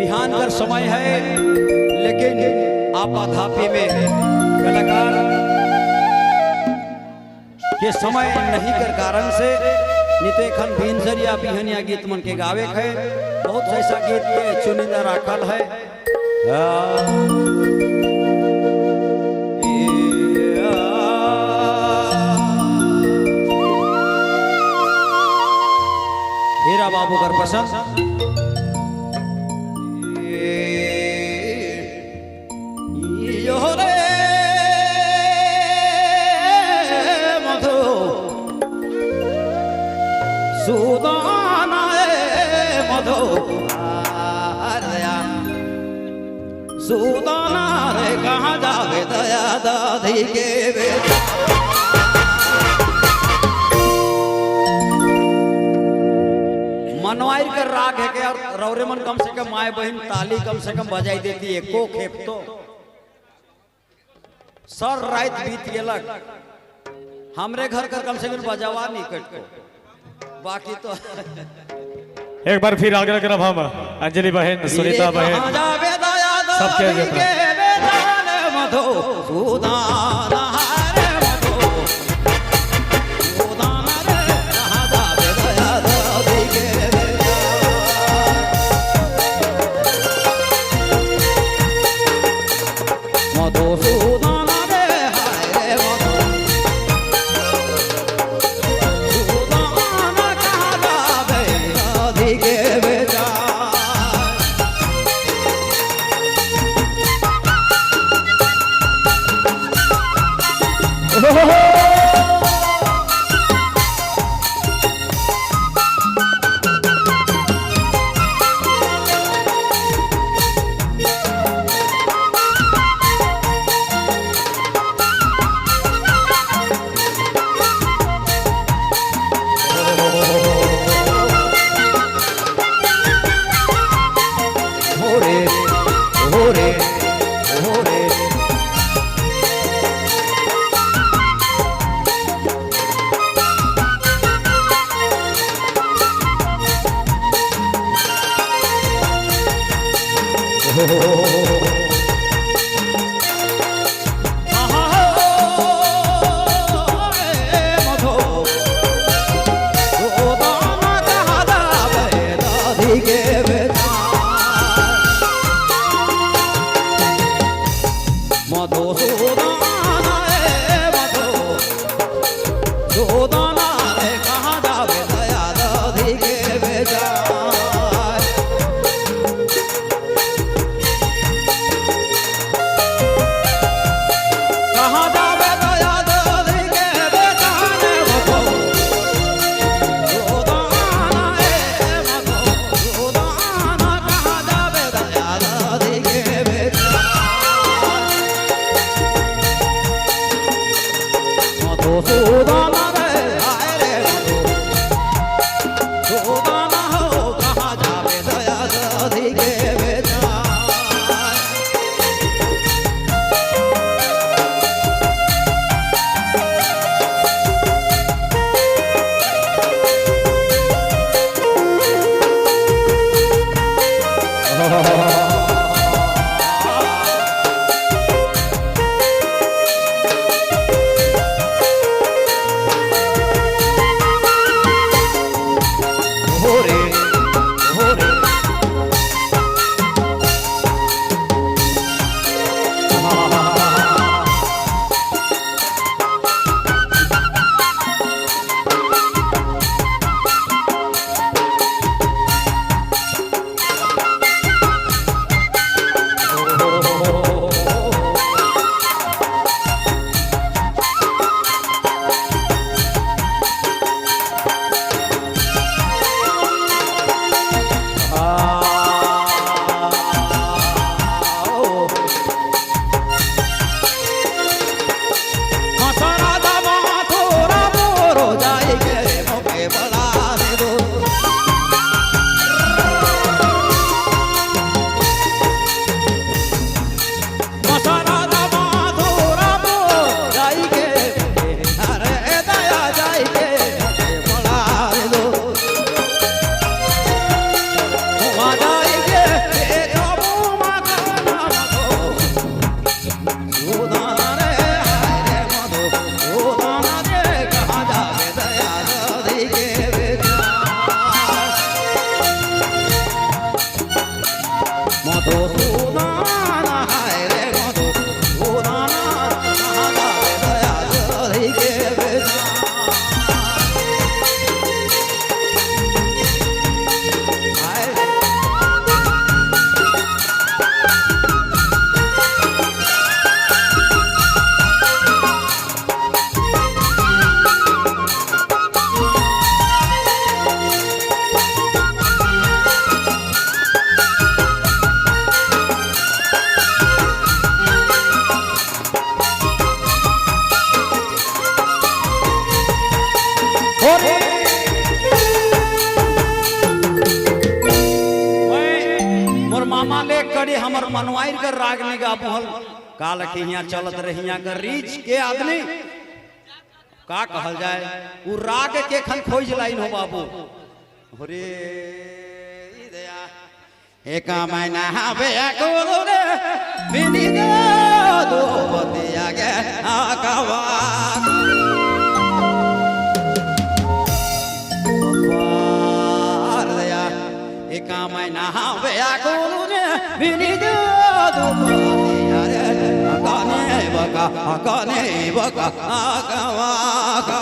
बिहान का समय है, लेकिन आपाधापी में कलाकार के समय नहीं कर कारण से निते खन भिनसरिया बिहनिया गीत मन के गावे है। बहुत ऐसा गीत के चुनिंदा राखल है। हीरा बाबू कर पसंद सुदाना मधो सुदाना रे कहाँ जावे दया दादी के बेटा। मनवाई कर राग है कि रौरे मन कम से कम माए बहन ताली कम से कम बजाई देती है को खेप तो सर रात बीत गेलक हमरे घर कर कम से कम बजावा नहीं कट को बाकी तो एक बार फिर आगे करब हम अंजलि बहन सुनीता बहन सबके સુનાના હાય રે મધુ સુનાના હાલા દયા જરી કે બેજા हमर मनवाइर कर राग निगा पहल काल के हिया चलत रहिया कर रीच के आदमी का कहल जाए उ राग के खन खोज लाइन हो बाबू रे ई दया एका महीना हवे को रे बिनी दो बतिया के आकावा दया एका महीना हवे को Vinido do Yare Akane Baka Akawaka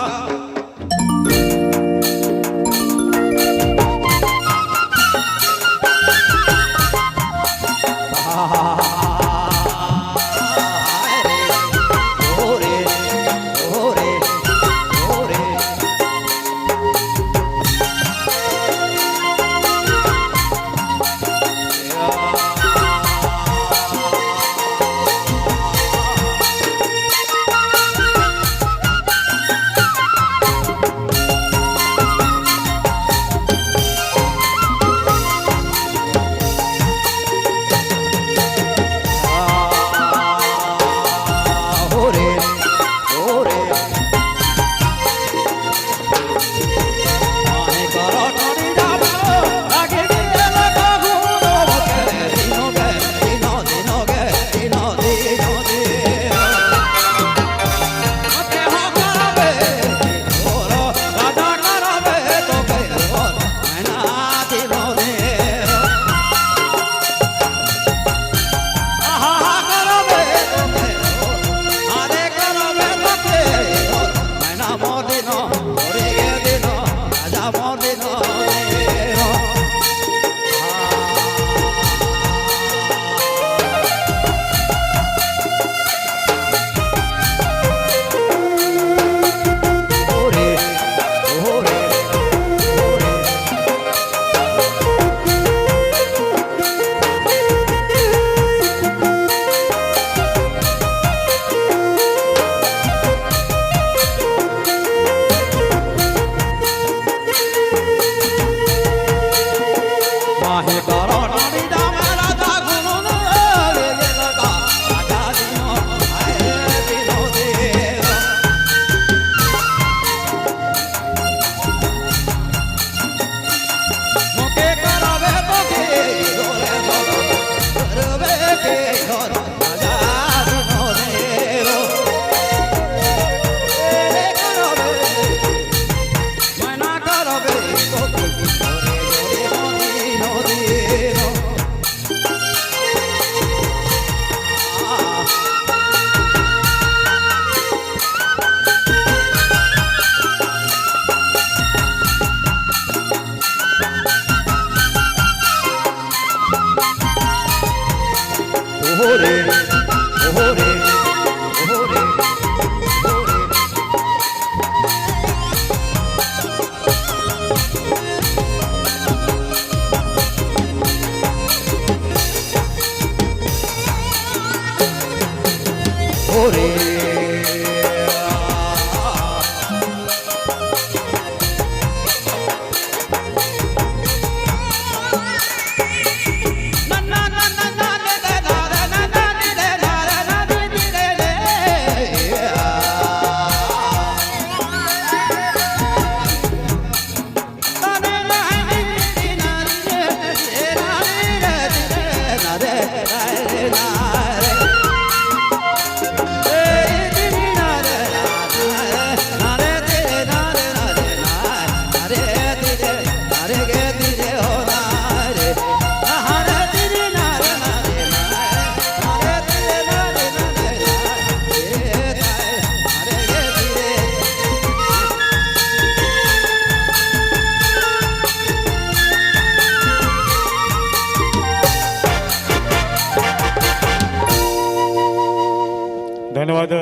धन्यवाद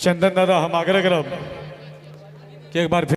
चंदन दादा हम आग्रह करब कि एक बार फिर